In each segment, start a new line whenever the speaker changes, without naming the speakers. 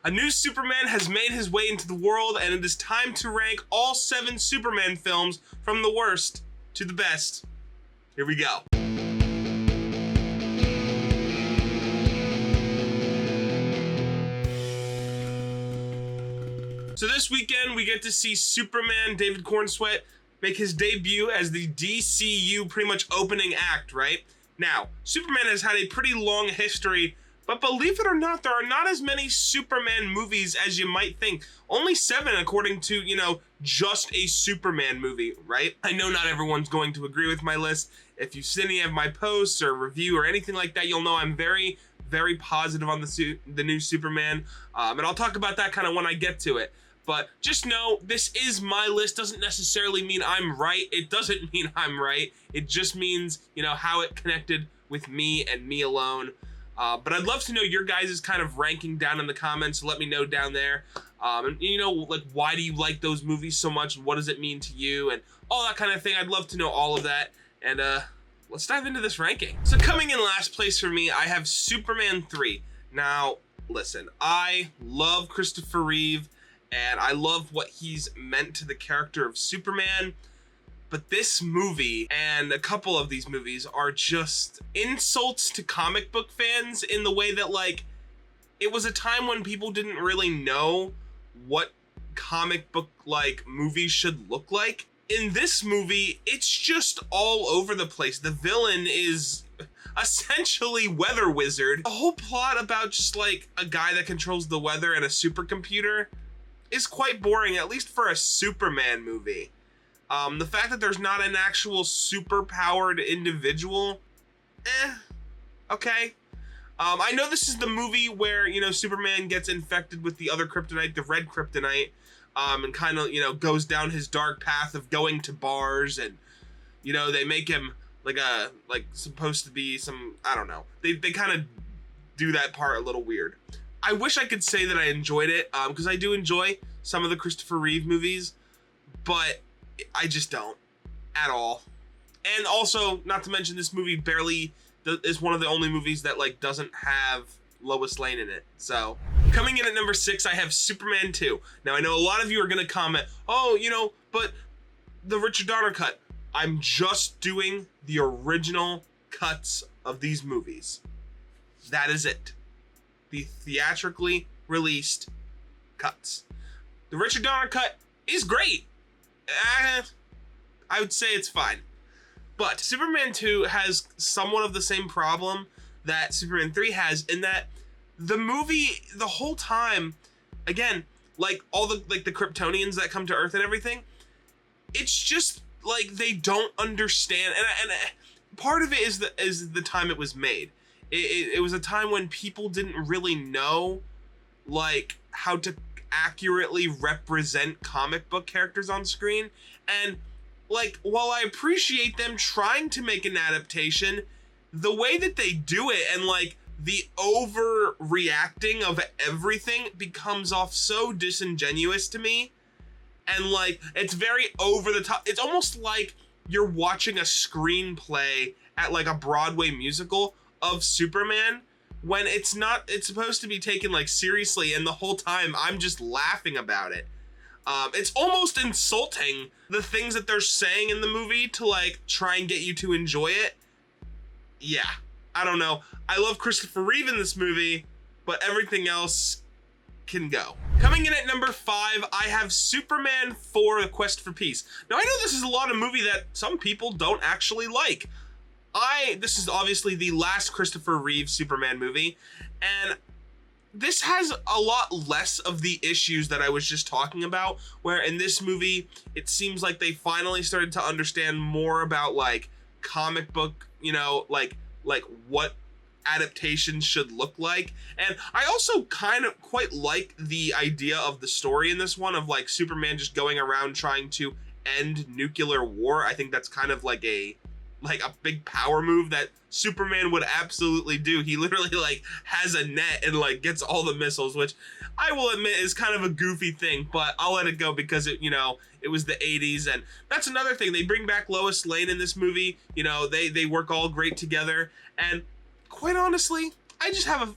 A new Superman has made his way into the world, and it is time to rank all 7 Superman films from the worst to the best. Here we go. So this weekend, we get to see Superman, David Cornsweet, make his debut as the DCU pretty much opening act, right? Now, Superman has had a pretty long history, but believe it or not, there are not as many Superman movies as you might think. Only 7 according to, just a Superman movie, right? I know not everyone's going to agree with my list. If you've seen any of my posts or review or anything like that, you'll know I'm very, very positive on the new Superman. And I'll talk about that kind of when I get to it. But just know, this is my list. Doesn't necessarily mean I'm right. It doesn't mean I'm right. It just means, how it connected with me and me alone. But I'd love to know your guys' kind of ranking down in the comments. So let me know down there. And why do you like those movies so much? What does it mean to you? And all that kind of thing. I'd love to know all of that. And let's dive into this ranking. So coming in last place for me, I have Superman 3. Now, listen, I love Christopher Reeve. And I love what he's meant to the character of Superman. But this movie and a couple of these movies are just insults to comic book fans in the way that, it was a time when people didn't really know what comic book, movies should look like. In this movie, it's just all over the place. The villain is essentially Weather Wizard. The whole plot about just, a guy that controls the weather and a supercomputer is quite boring, at least for a Superman movie. The fact that there's not an actual super-powered individual, okay. I know this is the movie where, Superman gets infected with the other kryptonite, the red kryptonite, and kind of, goes down his dark path of going to bars, and, they make him, supposed to be some, I don't know. They kind of do that part a little weird. I wish I could say that I enjoyed it, because I do enjoy some of the Christopher Reeve movies, but I just don't at all. And also, not to mention, this movie barely is one of the only movies that doesn't have Lois Lane in it. So coming in at number 6, I have Superman 2. Now I know a lot of you are gonna comment, oh, but the Richard Donner cut. I'm just doing the original cuts of these movies. That is it. The theatrically released cuts. The Richard Donner cut is great. I would say it's fine. But Superman 2 has somewhat of the same problem that Superman 3 has, in that the movie, the whole time, again, all the the Kryptonians that come to Earth and everything, it's just they don't understand, and part of it is the time it was made. It was a time when people didn't really know how to accurately represent comic book characters on screen. And while I appreciate them trying to make an adaptation, the way that they do it and the overreacting of everything becomes off so disingenuous to me. And it's very over the top. It's almost like you're watching a screenplay at a Broadway musical of Superman, when it's not. It's supposed to be taken seriously, and the whole time I'm just laughing about it. It's almost insulting, the things that they're saying in the movie, to try and get you to enjoy it. Yeah, I don't know. I love Christopher Reeve in this movie, but everything else can go. Coming in at number 5, I have Superman 4: The Quest for Peace. Now I know this is a lot of movie that some people don't actually like. This is obviously the last Christopher Reeve Superman movie, and this has a lot less of the issues that I was just talking about, where in this movie, it seems like they finally started to understand more about comic book, what adaptations should look like. And I also kind of quite like the idea of the story in this one of Superman just going around trying to end nuclear war. I think that's kind of a big power move that Superman would absolutely do. He literally has a net and gets all the missiles, which I will admit is kind of a goofy thing, but I'll let it go because it was the 80s. And that's another thing. They bring back Lois Lane in this movie. They work all great together. And quite honestly, I just have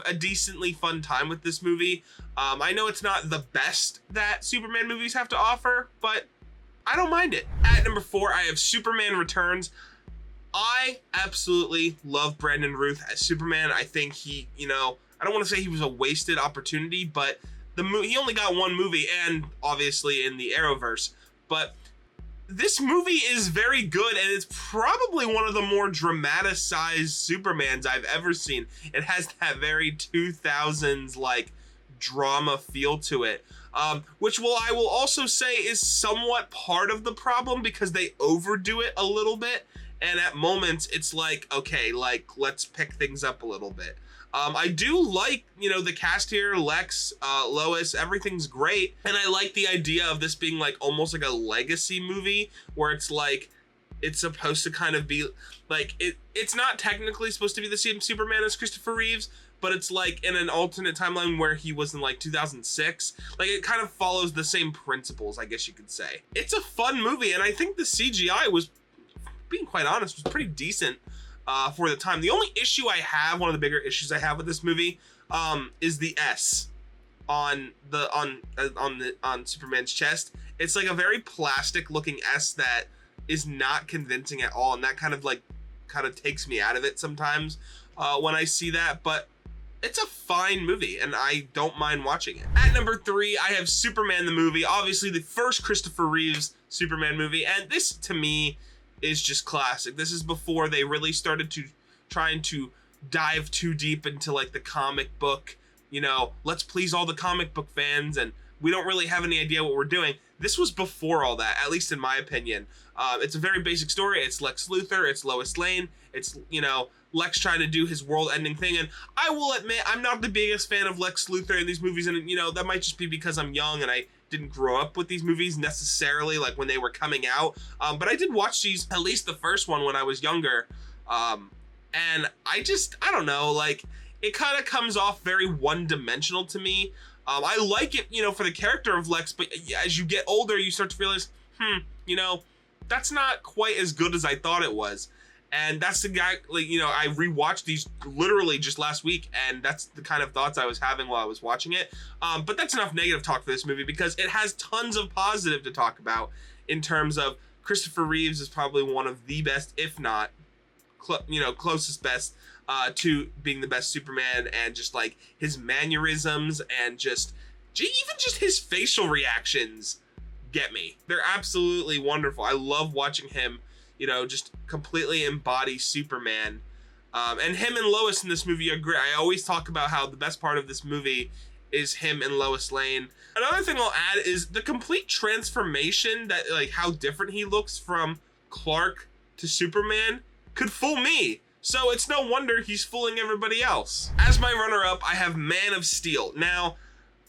a decently fun time with this movie. I know it's not the best that Superman movies have to offer, but I don't mind it. At number 4, I have Superman Returns. I absolutely love Brandon Routh as Superman. I think he, I don't want to say he was a wasted opportunity, but he only got one movie, and obviously in the Arrowverse, but this movie is very good, and it's probably one of the more dramatized Supermans I've ever seen. It has that very 2000s like drama feel to it, which I will also say is somewhat part of the problem, because they overdo it a little bit, and at moments it's like, okay, like let's pick things up a little bit. I do like, the cast here, Lex, Lois, everything's great. And I like the idea of this being like almost like a legacy movie, where it's like, it's supposed to kind of be like, it's not technically supposed to be the same Superman as Christopher Reeves, but it's like in an alternate timeline where he was in like 2006. Like, it kind of follows the same principles, I guess you could say. It's a fun movie, and I think the CGI was, being quite honest, was pretty decent. For the time. The only issue I have, one of the bigger issues I have with this movie, is the S on Superman's chest. It's like a very plastic looking S that is not convincing at all, and that kind of takes me out of it sometimes when I see that. But it's a fine movie, and I don't mind watching it. At number 3, I have Superman the movie. Obviously, the first Christopher Reeves Superman movie, and this to me is just classic. This is before they really started trying to dive too deep into like the comic book, let's please all the comic book fans, and we don't really have any idea what we're doing. This was before all that, at least in my opinion. It's a very basic story. It's Lex Luthor, it's Lois Lane, it's, Lex trying to do his world-ending thing, and I will admit, I'm not the biggest fan of Lex Luthor in these movies, and, that might just be because I'm young and I didn't grow up with these movies necessarily, like when they were coming out, but I did watch these, at least the first one, when I was younger, and I don't know, like, it kind of comes off very one-dimensional to me. I like it, for the character of Lex, but as you get older, you start to realize, that's not quite as good as I thought it was. And that's the guy, like, I rewatched these literally just last week, and that's the kind of thoughts I was having while I was watching it. But that's enough negative talk for this movie, because it has tons of positive to talk about in terms of Christopher Reeves is probably one of the best, if not, closest best to being the best Superman, and just like his mannerisms and even just his facial reactions get me. They're absolutely wonderful. I love watching him just completely embody Superman. And him and Lois in this movie are great. I always talk about how the best part of this movie is him and Lois Lane. Another thing I'll add is the complete transformation, that like how different he looks from Clark to Superman could fool me. So it's no wonder he's fooling everybody else. As my runner-up, I have Man of Steel. Now,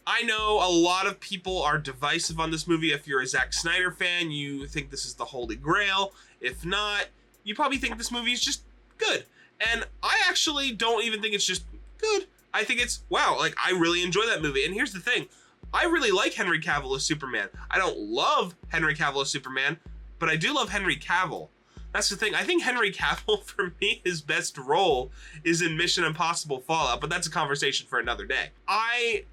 I know a lot of people are divisive on this movie. If you're a Zack Snyder fan, you think this is the Holy Grail. If not, you probably think this movie is just good. And I actually don't even think it's just good. I think it's, wow, like, I really enjoy that movie. And here's the thing. I really like Henry Cavill as Superman. I don't love Henry Cavill as Superman, but I do love Henry Cavill. That's the thing. I think Henry Cavill, for me, his best role is in Mission Impossible Fallout, but that's a conversation for another day. I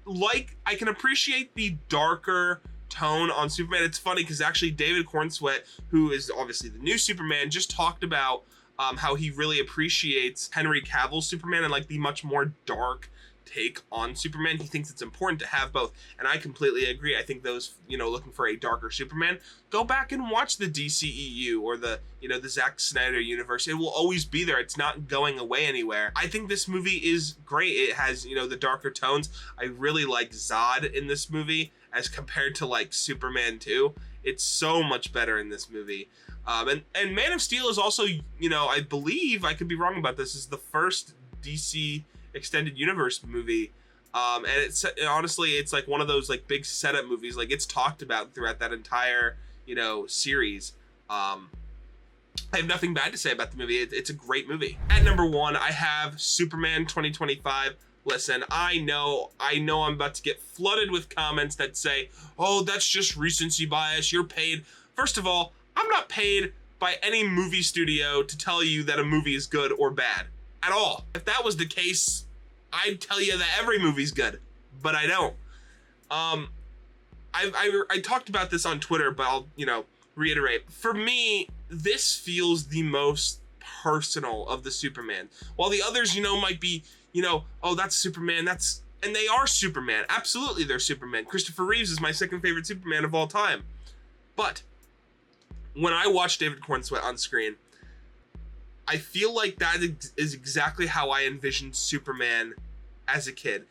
can appreciate the darker tone on Superman. It's funny because actually David Cornsweet, who is obviously the new Superman, just talked about how he really appreciates Henry Cavill's Superman and like the much more dark take on Superman. He thinks it's important to have both, and I completely agree. I think those, looking for a darker Superman, go back and watch the DCEU or the Zack Snyder universe. It will always be there. It's not going away anywhere. I think this movie is great. It has, the darker tones. I really like Zod in this movie as compared to like Superman 2. It's so much better in this movie. And Man of Steel is also, I believe, I could be wrong about this, is the first DC extended universe movie, and it's honestly, it's like one of those like big setup movies. Like, it's talked about throughout that entire series. I have nothing bad to say about the movie. It's a great movie. At number 1, I have Superman 2025. Listen, I know I'm about to get flooded with comments that say, oh, that's just recency bias, you're paid. First of all, I'm not paid by any movie studio to tell you that a movie is good or bad. at all. If that was the case, I'd tell you that every movie's good, but I don't. I talked about this on Twitter, but I'll, reiterate. For me, this feels the most personal of the Superman. While the others, might be, oh, that's Superman, and they are Superman. Absolutely, they're Superman. Christopher Reeves is my second favorite Superman of all time. But when I watch David Cornsweet on screen, I feel like that is exactly how I envisioned Superman as a kid.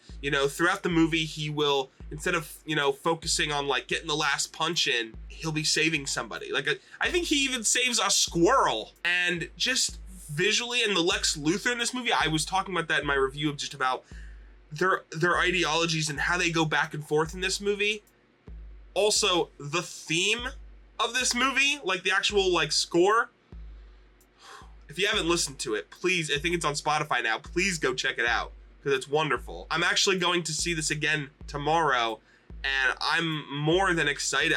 Throughout the movie, he will, instead of, focusing on like getting the last punch in, he'll be saving somebody. Like, I think he even saves a squirrel. And just visually, and the Lex Luthor in this movie, I was talking about that in my review of just about their ideologies and how they go back and forth in this movie. Also, the theme of this movie, like the actual like score, if you haven't listened to it, please, I think it's on Spotify now, please go check it out, because it's wonderful. I'm actually going to see this again tomorrow, and I'm more than excited.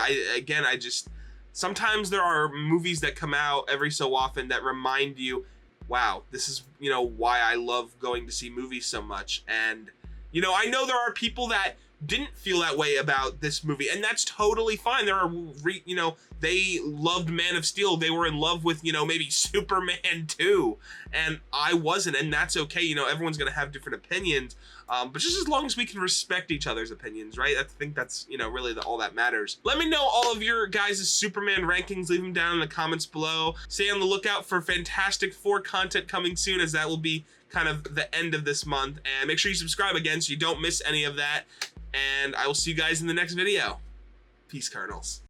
Sometimes there are movies that come out every so often that remind you, wow, this is, why I love going to see movies so much. And, I know there are people that didn't feel that way about this movie, and that's totally fine. There are, they loved Man of Steel. They were in love with, maybe Superman 2, and I wasn't, and that's okay. Everyone's going to have different opinions, but just as long as we can respect each other's opinions, right? I think that's, really all that matters. Let me know all of your guys' Superman rankings. Leave them down in the comments below. Stay on the lookout for Fantastic Four content coming soon, as that will be kind of the end of this month, and make sure you subscribe again so you don't miss any of that. And I will see you guys in the next video. Peace, Colonels.